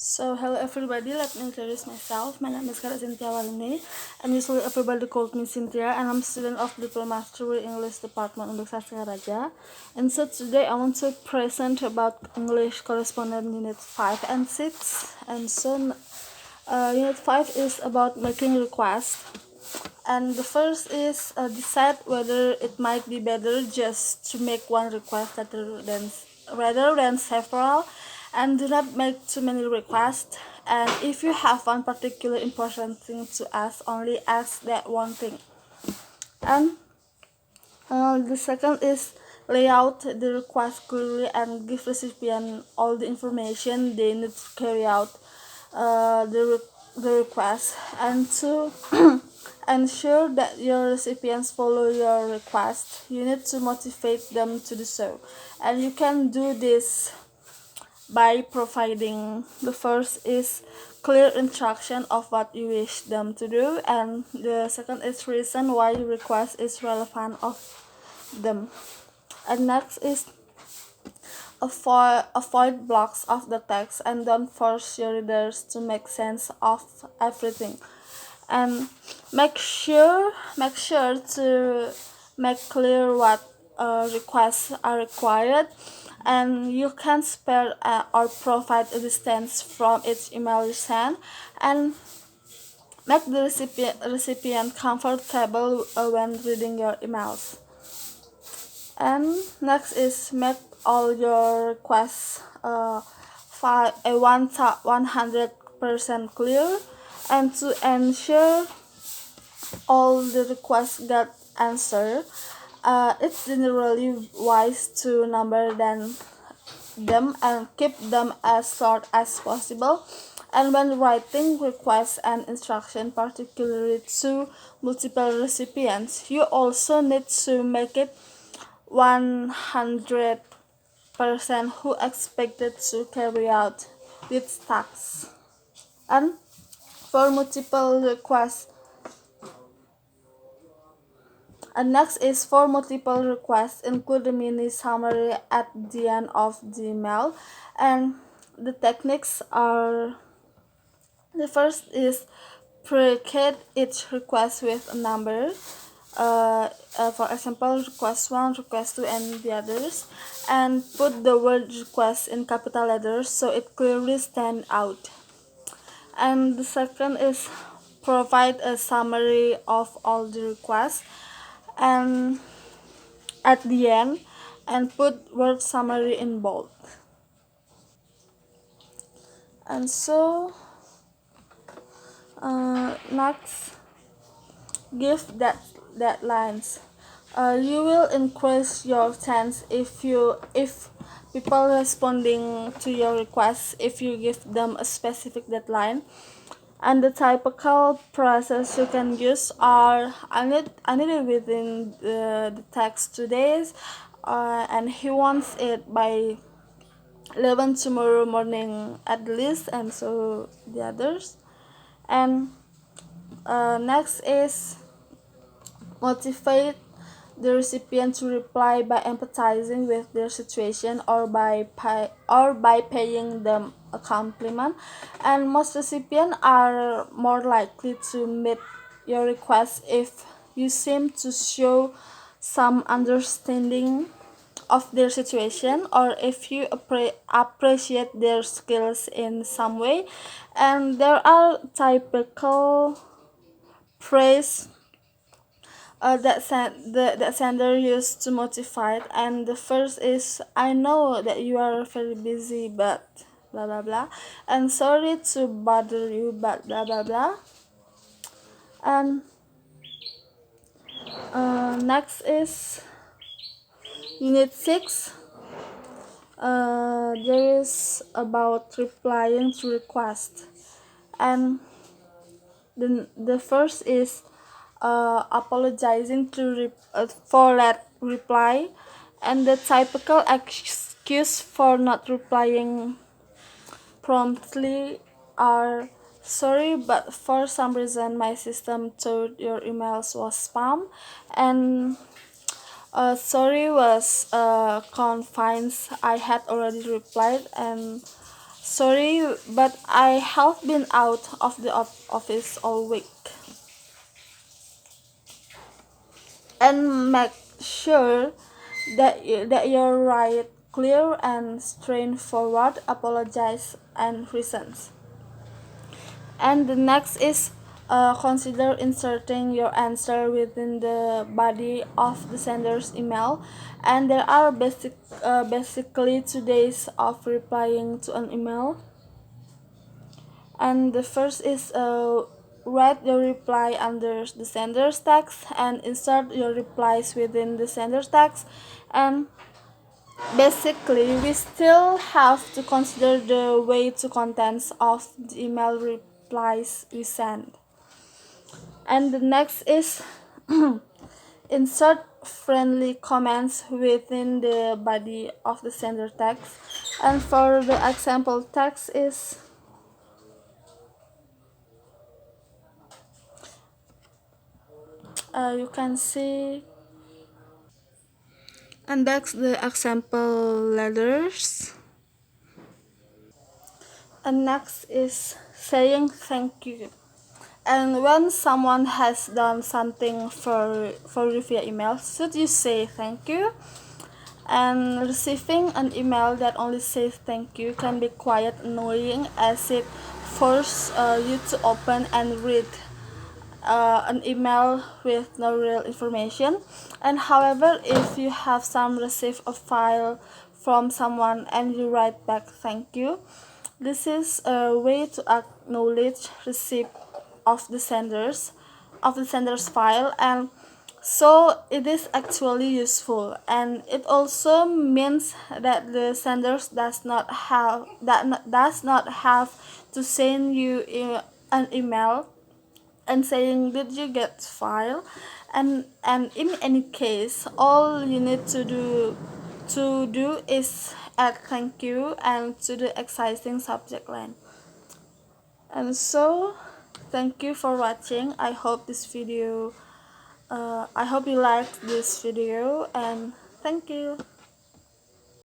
Hello everybody, let me introduce myself. My name is Kadek Sintya Wahyuni, and usually everybody calls me Cynthia, and I'm a student of Diploma Mastery English Department untuk Raja. And so today I want to present about English Correspondent Unit 5 and 6. Unit 5 is about making requests. And the first is decide whether it might be better just to make one request rather than several, and do not make too many requests. And if you have one particular important thing to ask, only ask that one thing. And the second is lay out the request clearly and give recipient all the information they need to carry out the request, and to ensure that your recipients follow your request. You need to motivate them to do so, and you can do this by providing the first is clear instruction of what you wish them to do, and the second is reason why your request is relevant of them. And next is avoid blocks of the text and don't force your readers to make sense of everything. And make sure to make clear what requests are required, and you can spare or provide a distance from each email you send, and make the recipient comfortable when reading your emails. And next is make all your requests 100% clear, and to ensure all the requests get answered. It's generally wise to number them and keep them as short as possible. And when writing requests and instruction, particularly to multiple recipients, you also need to make it 100% who expected to carry out with tasks. And for multiple requests, and next is for multiple requests, include a mini summary at the end of the email. And the techniques are, the first is precede each request with a number. For example, request 1, request 2, and the others, and put the word request in capital letters so it clearly stands out. And the second is provide a summary of all the requests and at the end, and put word summary in bold. And next, give deadlines. You will increase your chance if people responding to your requests if you give them a specific deadline. And the typical process you can use are I need it within the text 2 days, and he wants it by 11 tomorrow morning at least, and so the others. And next is motivate the recipient to reply by empathizing with their situation, or by paying them a compliment. And most recipients are more likely to meet your request if you seem to show some understanding of their situation, or if you appreciate their skills in some way. And there are typical praise that sender used to motivate, and the first is I know that you are very busy, but blah blah blah, and sorry to bother you, but blah blah blah. And next is unit 6. There is about replying to request, and the first is apologizing for that reply. And the typical excuse for not replying promptly are sorry, but for some reason my system thought your emails was spam, and sorry was confines I had already replied, and Sorry, but I have been out of the office all week. And make sure that you write clear and straightforward apologize and reasons. And the next is consider inserting your answer within the body of the sender's email. And there are basically 2 days of replying to an email. And the first is write your reply under the sender's text and insert your replies within the sender's text. And basically we still have to consider the way to contents of the email replies we send. And the next is insert friendly comments within the body of the sender text. And for the example text is you can see, and that's the example letters. And next is saying thank you. And when someone has done something for you via email, should you say thank you? And receiving an email that only says thank you can be quite annoying, as it forces you to open and read an email with no real information. And however, if you have some receive a file from someone and you write back thank you, this is a way to acknowledge receipt of the sender's file. And so it is actually useful, and it also means that the sender does not have to send you an email and saying did you get file. And in any case, all you need to do is add thank you and to the existing subject line. And so thank you for watching. I hope you liked this video, and thank you.